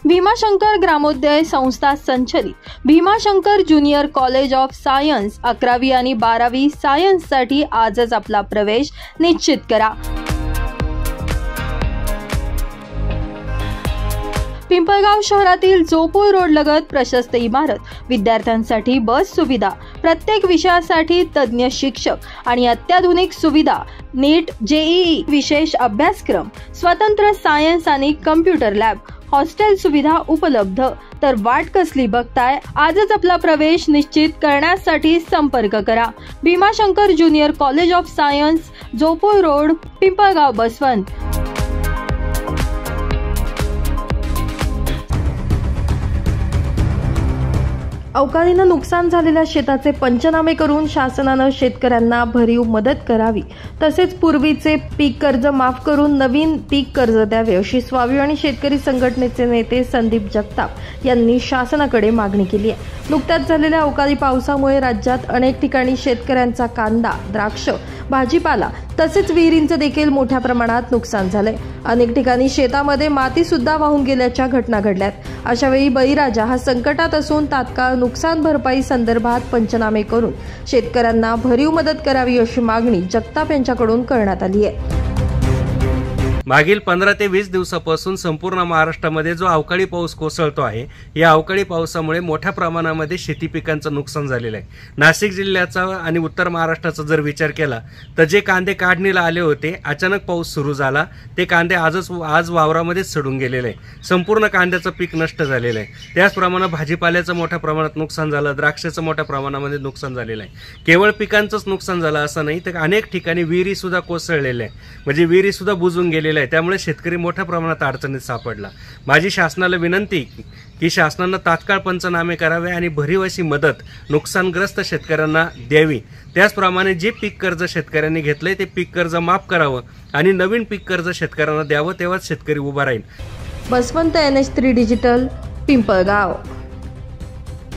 भीमाशंकर ग्रामोदय संस्था संचलित Bhimashankar junior college of science 11वी आणि 12वी सायन्ससाठी आजच आपला प्रवेश निश्चित करा। पिंपळगाव शहरातील जोपूर रोड लगत प्रशस्त इमारत, विद्यार्थ्यांसाठी बस सुविधा, प्रत्येक विषयासाठी तज्ञ शिक्षक आणि अत्याधुनिक सुविधा, नीट जेईई विशेष अभ्यासक्रम, स्वतंत्र सायन्स आणि कम्प्युटर लॅब, हॉस्टेल सुविधा उपलब्ध। तर वाट कसली बघताय? आजच आपला प्रवेश निश्चित करण्यासाठी संपर्क करा। Bhimashankar junior college of science, Jopur road, Pimpalgaon, Baswant. अवकाळीनं नुकसान झालेल्या शेताचे पंचनामे करून शासनानं शेतकऱ्यांना भरीव मदत करावी, तसेच पूर्वीचे पीक कर्ज माफ करून नवीन पीक कर्ज द्यावे, अशी स्वाभिमानी आणि शेतकरी संघटनेचे नेते संदीप जगताप यांनी शासनाकडे मागणी केली आहे। नुकत्याच झालेल्या अवकाळी पावसामुळे राज्यात अनेक ठिकाणी शेतकऱ्यांचा कांदा, द्राक्ष, भाजीपाला तसेच विहिरींचे देखील मोठ्या प्रमाणात नुकसान झालंय। अनेक ठिकाणी शेतामध्ये माती सुद्धा वाहून गेल्याच्या घटना घडल्यात। अशा वेळी बळीराजा हा संकटात असून तात्काळ नुकसान भरपाई संदर्भात पंचनामे करून शेतकऱ्यांना भरीव मदत करावी, अशी मागणी जगताप यांच्याकडून करण्यात आली आहे। मागील 15 ते 20 दिवसापासून संपूर्ण महाराष्ट्रामध्ये जो अवकाळी पाऊस कोसळतो आहे, या अवकाळी पावसामुळे मोठ्या प्रमाणामध्ये शेती पिकांचं नुकसान झालेलं आहे। नाशिक जिल्ह्याचा आणि उत्तर महाराष्ट्राचा जर विचार केला तर जे कांदे काढणीला आले होते, अचानक पाऊस सुरू झाला, ते कांदे आज वावरामध्येच सडून गेलेले आहे। संपूर्ण कांद्याचं पीक नष्ट झालेलं आहे। त्याचप्रमाणे भाजीपाल्याचं मोठ्या प्रमाणात नुकसान झालं, द्राक्षाचं मोठ्या प्रमाणामध्ये नुकसान झालेलं आहे। केवळ पिकांचंच नुकसान झालं असं नाही, तर अनेक ठिकाणी विहिरी सुद्धा कोसळलेल्या आहे, म्हणजे विहिरी सुद्धा बुजून गेलेल्या आहे। त्यामुळे शेतकरी मोठ्या प्रमाणात अडचणीत सापडला। माझी शासनाला विनंती की शासनानं तात्काळ पंचनामे करावे आणि भरीव अशी मदत नुकसानग्रस्त शेतकऱ्यांना द्यावी। त्याचप्रमाणे जे पीक कर्ज शेतकऱ्यांनी घेतलंय ते पीक कर्ज माफ करावं आणि नवीन पीक कर्ज शेतकऱ्यांना द्यावं, तेव्हाच शेतकरी उभा राहील। Baswant NH3 digital, Pimpalgaon.